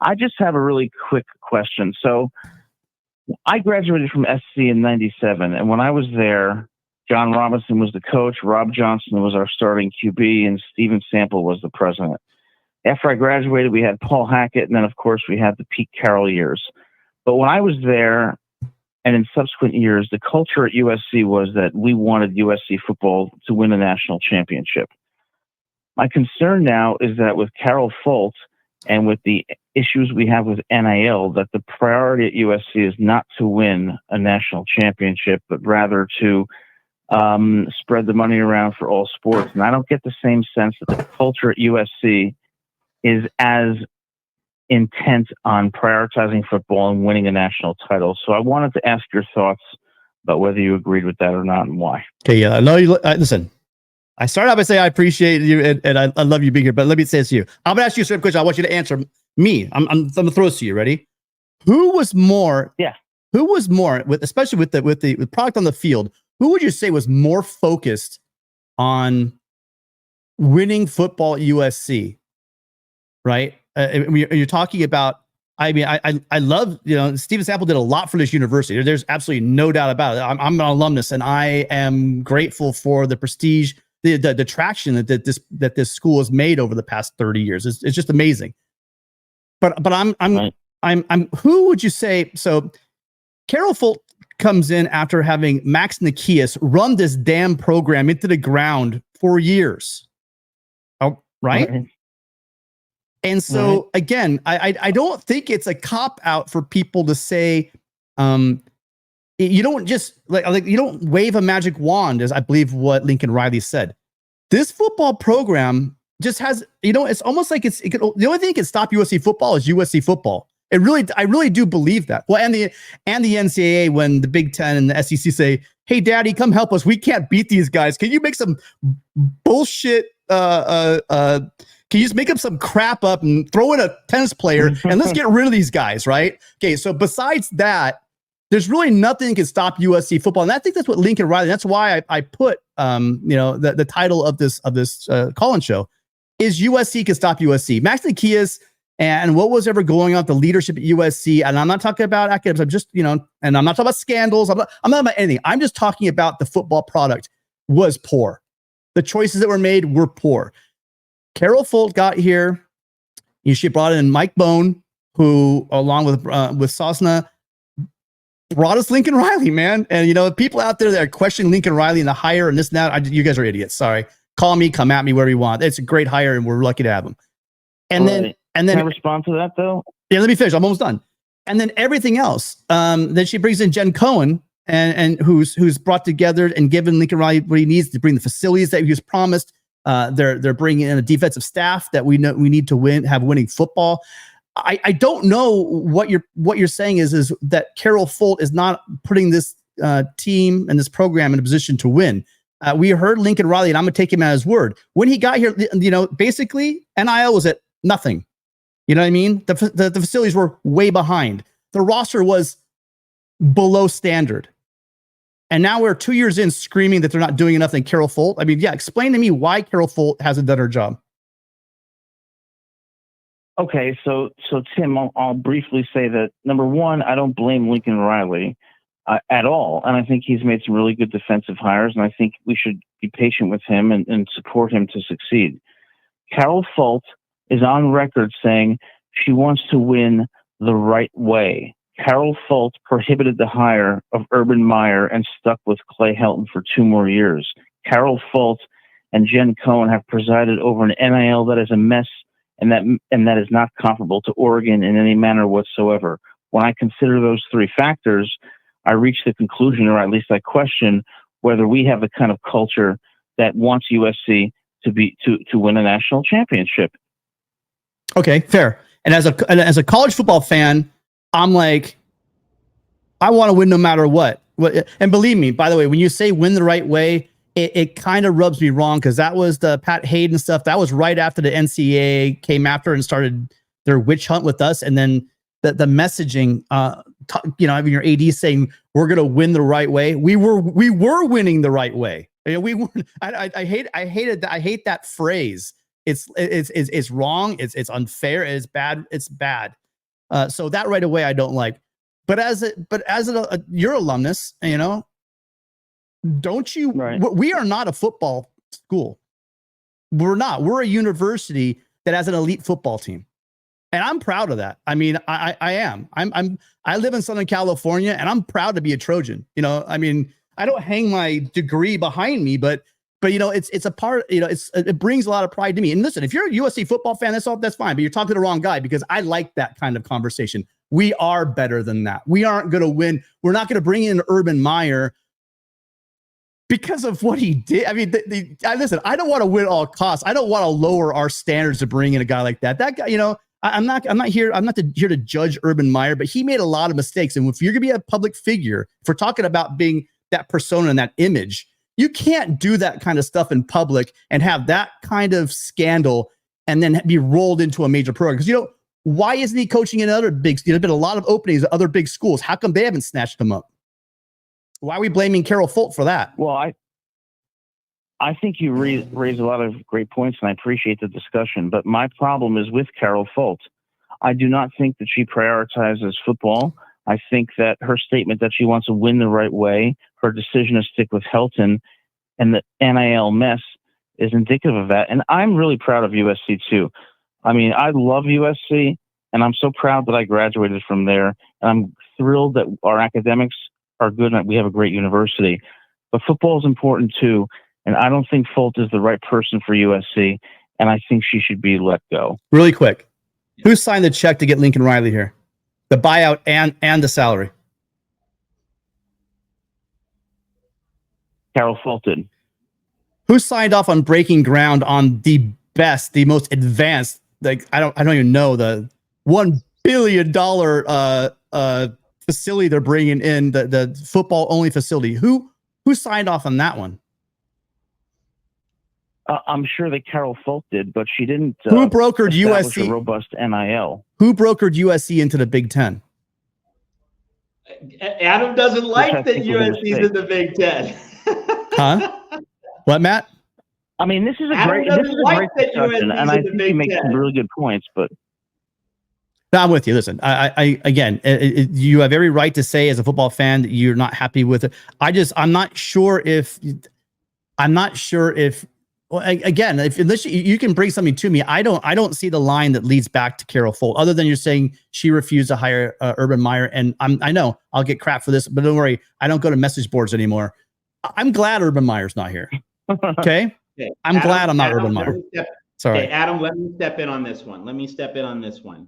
I just have a really quick question. So I graduated from SC in '97, and when I was there, John Robinson was the coach, Rob Johnson was our starting QB, and Steven Sample was the president. After I graduated, we had Paul Hackett, and then, of course, we had the Pete Carroll years. But when I was there, and in subsequent years, the culture at USC was that we wanted USC football to win a national championship. My concern now is that with Carroll Folt and with the issues we have with NIL, that the priority at USC is not to win a national championship, but rather to spread the money around for all sports. And I don't get the same sense that the culture at USC is as intent on prioritizing football and winning a national title. So I wanted to ask your thoughts about whether you agreed with that or not and why. Okay, yeah, I know you. Listen, I started out by saying I appreciate you and I love you being here, but let me say this to you. I'm gonna ask you a certain question. I want you to answer me. I'm gonna throw this to you. Ready? Who was more? Yeah. Who was more especially with the product on the field? Who would you say was more focused on winning football at USC? Right? You're talking about. I mean, I love, Steven Sample did a lot for this university. There's absolutely no doubt about it. I'm an alumnus, and I am grateful for the prestige, the traction that this school has made over the past 30 years. It's just amazing. But I'm who would you say? So Carroll Folt comes in after having Max Nikias run this damn program into the ground for years. Oh, right. And so again, I don't think it's a cop out for people to say, you don't just like you don't wave a magic wand, as I believe what Lincoln Riley said. This football program just has, it's almost like the only thing that can stop USC football is USC football. I really do believe that. Well, and the NCAA, when the Big Ten and the SEC say, "Hey, Daddy, come help us. We can't beat these guys. Can you make some bullshit? Can you just make up some crap up and throw in a tennis player and let's get rid of these guys?" Right? Okay. So besides that, there's really nothing that can stop USC football, and I think that's what Lincoln Riley. That's why I put the title of this call-in show is USC can stop USC. Max Nikias and what was ever going on with the leadership at USC, and I'm not talking about academics. I'm just and I'm not talking about scandals. I'm not about anything. I'm just talking about the football product was poor. The choices that were made were poor. Carroll Folt got here. She brought in Mike Bone, who, along with Sosna, brought us Lincoln Riley, man. And people out there that are questioning Lincoln Riley and the hire and this and that, you guys are idiots. Sorry, call me, come at me, wherever you want. It's a great hire, and we're lucky to have him. And then can I respond to that though? Yeah, let me finish. I'm almost done. And then everything else. Then she brings in Jen Cohen, and who's brought together and given Lincoln Riley what he needs to bring the facilities that he was promised. They're bringing in a defensive staff that we know we need to have winning football. I don't know what you're saying is that Carroll Folt is not putting this team and this program in a position to win. We heard Lincoln Riley, and I'm going to take him at his word. When he got here, basically NIL was at nothing. You know what I mean? The facilities were way behind. The roster was below standard. And now we're 2 years in screaming that they're not doing enough in Carroll Folt. I mean, yeah, explain to me why Carroll Folt hasn't done her job. Okay, so Tim, I'll briefly say that, number one, I don't blame Lincoln Riley at all. And I think he's made some really good defensive hires, and I think we should be patient with him and support him to succeed. Carroll Folt is on record saying she wants to win the right way. Carroll Folt prohibited the hire of Urban Meyer and stuck with Clay Helton for 2 more years. Carroll Folt and Jen Cohen have presided over an NIL that is a mess and that is not comparable to Oregon in any manner whatsoever. When I consider those 3 factors, I reach the conclusion, or at least I question, whether we have the kind of culture that wants USC to win a national championship. Okay, fair. And as a college football fan, I'm like, I want to win no matter what. And believe me, by the way, when you say win the right way, it kind of rubs me wrong, because that was the Pat Hayden stuff. That was right after the NCAA came after and started their witch hunt with us. And then the messaging, having your AD saying we're going to win the right way. We were winning the right way. We were. I hate that phrase. It's wrong. It's unfair. It's bad. It's bad. So that right away I don't like. But as your alumnus, don't you? Right. We are not a football school. We're not. We're a university that has an elite football team, and I'm proud of that. I mean, I am. I live in Southern California, and I'm proud to be a Trojan. I mean, I don't hang my degree behind me, but it's a part. It brings a lot of pride to me. And listen, if you're a USC football fan, that's fine. But you're talking to the wrong guy, because I like that kind of conversation. We are better than that. We aren't going to win. We're not going to bring in Urban Meyer because of what he did. I mean, listen, I don't want to win at all costs. I don't want to lower our standards to bring in a guy like that. That guy, I'm not here to judge Urban Meyer, but he made a lot of mistakes. And if you're going to be a public figure, if we're talking about being that persona and that image, you can't do that kind of stuff in public and have that kind of scandal and then be rolled into a major program. Because, why isn't he coaching in other big, there's been a lot of openings at other big schools. How come they haven't snatched him up? Why are we blaming Carol Folt for that? Well, I think you raise a lot of great points, and I appreciate the discussion. But my problem is with Carol Folt. I do not think that she prioritizes football. I think that her statement that she wants to win the right way, her decision to stick with Helton, and the NIL mess is indicative of that. And I'm really proud of USC too. I mean, I love USC, and I'm so proud that I graduated from there. And I'm thrilled that our academics are good and we have a great university. But football is important too. And I don't think Folt is the right person for USC. And I think she should be let go. Really quick. Who signed the check to get Lincoln Riley here? The buyout and the salary? Carol Folt did. Who signed off on breaking ground on the best, the most advanced, like I don't even know, the $1 billion facility they're bringing in, the football only facility? Who signed off on that one? I'm sure that Carol Folt did, but she didn't. Who brokered USC? A robust NIL. Who brokered USC into the Big Ten? Adam doesn't like that USC's in the Big Ten. Huh? What, Matt? I mean, this is a Adam great USC's discussion, and I think you make some really good points. But no, I'm with you. Listen, I again, you have every right to say as a football fan that you're not happy with it. I'm not sure if. Well, again, unless you can bring something to me, I don't see the line that leads back to Carol Folt, other than you're saying she refused to hire Urban Meyer. And I know I'll get crap for this, but don't worry, I don't go to message boards anymore. I'm glad Urban Meyer's not here. Okay, I'm glad I'm not Urban Meyer. Sorry, okay, Adam. Let me step in on this one.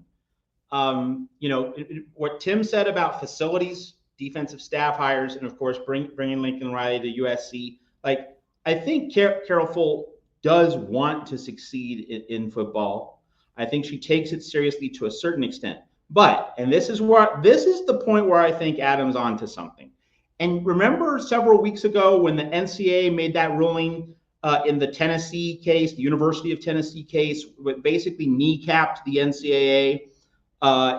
What Tim said about facilities, defensive staff hires, and of course bringing Lincoln Riley to USC. Like, I think Carol Folt does want to succeed in football. I think she takes it seriously to a certain extent. But, and this is the point where I think Adam's onto something. And remember several weeks ago when the NCAA made that ruling in the Tennessee case, the University of Tennessee case, which basically kneecapped the NCAA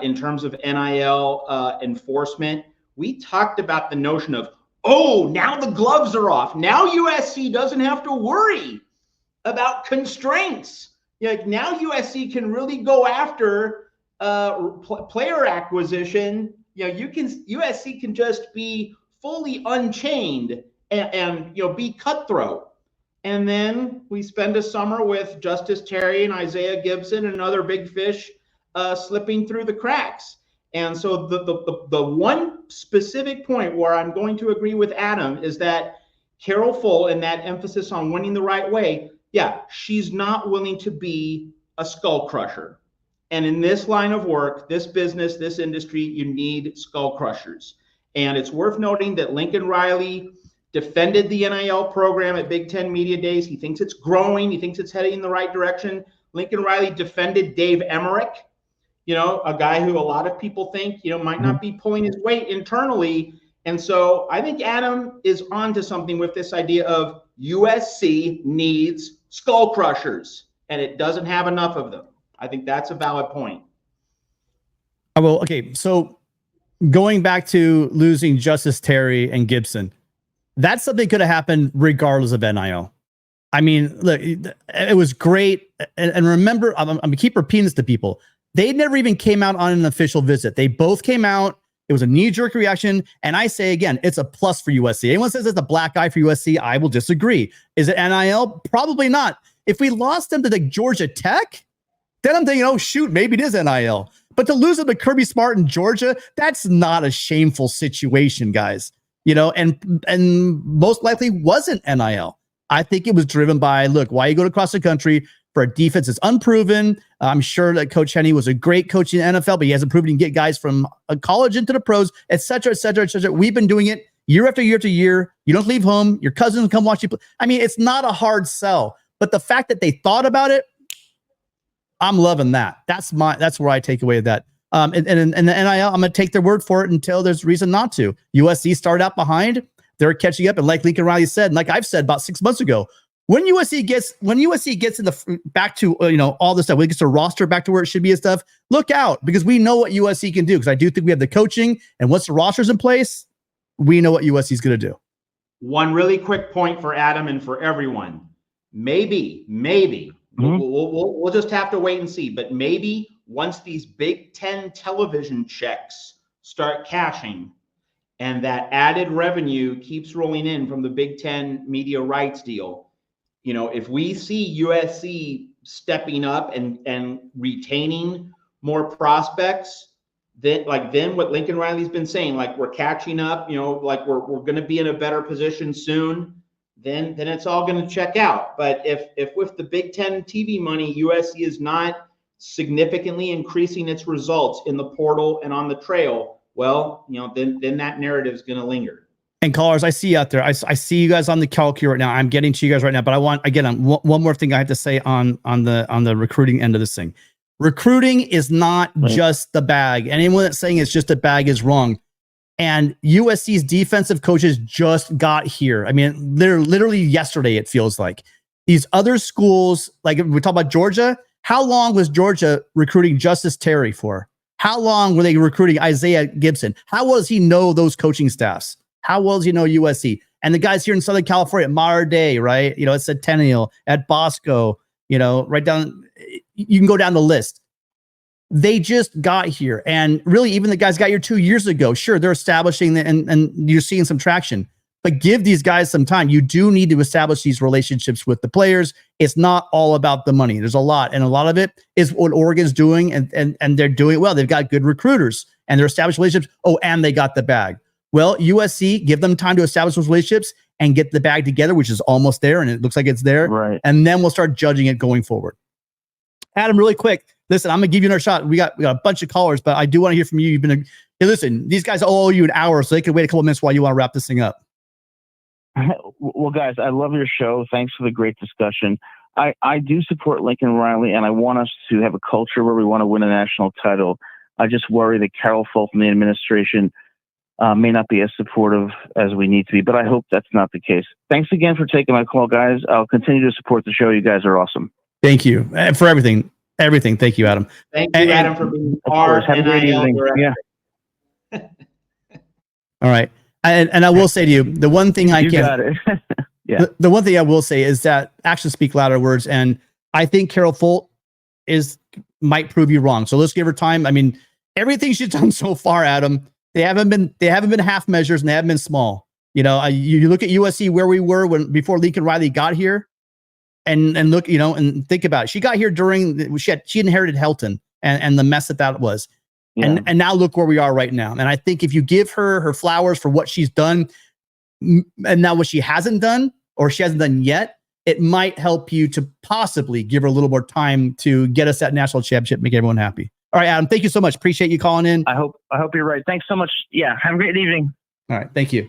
in terms of NIL enforcement. We talked about the notion of, oh, now the gloves are off. Now USC doesn't have to worry about constraints. Like, now USC can really go after player acquisition. USC can just be fully unchained and be cutthroat. And then we spend a summer with Justice Terry and Isaiah Gibson and other big fish slipping through the cracks. And so the one specific point where I'm going to agree with Adam is that Carol Folt, and that emphasis on winning the right way, yeah, she's not willing to be a skull crusher. And in this line of work, this business, this industry, you need skull crushers. And it's worth noting that Lincoln Riley defended the NIL program at Big Ten Media Days. He thinks it's growing. He thinks it's heading in the right direction. Lincoln Riley defended Dave Emmerich, a guy who a lot of people think, might not be pulling his weight internally. And so I think Adam is onto something with this idea of USC needs skull crushers, and it doesn't have enough of them. I think that's a valid point. Well, okay. So going back to losing Justice Terry and Gibson, that's something could have happened regardless of NIL. I mean, look, it was great. And remember, I'm going to keep repeating this to people. They never even came out on an official visit. They both came out. It was a knee-jerk reaction. And I say again, it's a plus for USC. Anyone says it's a black eye for USC, I will disagree. Is it NIL? Probably not. If we lost them to the Georgia Tech, then I'm thinking, oh, shoot, maybe it is NIL. But to lose them to Kirby Smart in Georgia, that's not a shameful situation, guys. And most likely wasn't NIL. I think it was driven by, look, why you go across the country for a defense that's unproven. I'm sure that Coach Henney was a great coach in the NFL, but he hasn't proven he can get guys from a college into the pros, et cetera, et cetera, et cetera. We've been doing it year after year after year. You don't leave home. Your cousins come watch you play. I mean, it's not a hard sell. But the fact that they thought about it, I'm loving that. That's where I take away that. And the NIL, I'm going to take their word for it until there's reason not to. USC started out behind. They're catching up. And like Lincoln Riley said, and like I've said about 6 months ago, when USC gets in the back to all this stuff, when it gets the roster back to where it should be and stuff, look out, because we know what USC can do. Because I do think we have the coaching, and once the roster's in place, we know what USC is going to do. One really quick point for Adam and for everyone. Maybe we'll just have to wait and see. But maybe once these Big Ten television checks start cashing, and that added revenue keeps rolling in from the Big Ten media rights deal, if we see USC stepping up and retaining more prospects, then what Lincoln Riley's been saying, like we're catching up, like we're going to be in a better position soon, then it's all going to check out. But if with the Big Ten TV money, USC is not significantly increasing its results in the portal and on the trail, well, then that narrative is going to linger. And callers, I see you out there. I see you guys on the call queue right now. I'm getting to you guys right now, but I want, again, one more thing I have to say on the recruiting end of this thing. Recruiting is not just the bag. Anyone that's saying it's just a bag is wrong. And USC's defensive coaches just got here. I mean, they're literally yesterday, it feels like. These other schools, like we talk about Georgia, how long was Georgia recruiting Justice Terry for? How long were they recruiting Isaiah Gibson? How well does he know those coaching staffs? How well does he know USC? And the guys here in Southern California, Mater Dei, right? At Centennial, at Bosco, right down, you can go down the list. They just got here. And really, even the guys got here 2 years ago. Sure, they're establishing and you're seeing some traction. But give these guys some time. You do need to establish these relationships with the players. It's not all about the money. There's a lot. And a lot of it is what Oregon's doing. And they're doing it well. They've got good recruiters. And they're established relationships. Oh, and they got the bag. Well, USC, give them time to establish those relationships and get the bag together, which is almost there, and it looks like it's there. Right. And then we'll start judging it going forward. Adam, really quick, listen, I'm going to give you another shot. We got a bunch of callers, but I do want to hear from you. Hey, listen, these guys owe you an hour, so they can wait a couple of minutes while you want to wrap this thing up. Well, guys, I love your show. Thanks for the great discussion. I do support Lincoln Riley, and I want us to have a culture where we want to win a national title. I just worry that Carol Folt and the administration may not be as supportive as we need to be, but I hope that's not the case. Thanks again for taking my call, guys. I'll continue to support the show. You guys are awesome. Thank you for everything. Thank you, Adam. Thank you, Adam, for being part. Have a great evening. Yeah. All right. And I will say to you, the one thing I can, got it. Yeah. The one thing I will say is that actions speak louder words. And I think Carol Folt might prove you wrong. So let's give her time. I mean, everything she's done so far, Adam, they haven't been half measures, and they haven't been small. You look at USC where we were before Lincoln Riley got here, and look, and think about it. She got here during she inherited Helton and the mess that was. Yeah. And now look where we are right now. And I think if you give her flowers for what she's done, and now what she hasn't done or she hasn't done yet, it might help you to possibly give her a little more time to get us that national championship, make everyone happy. All right, Adam, thank you so much. Appreciate you calling in. I hope you're right. Thanks so much. Yeah, have a great evening. All right, thank you.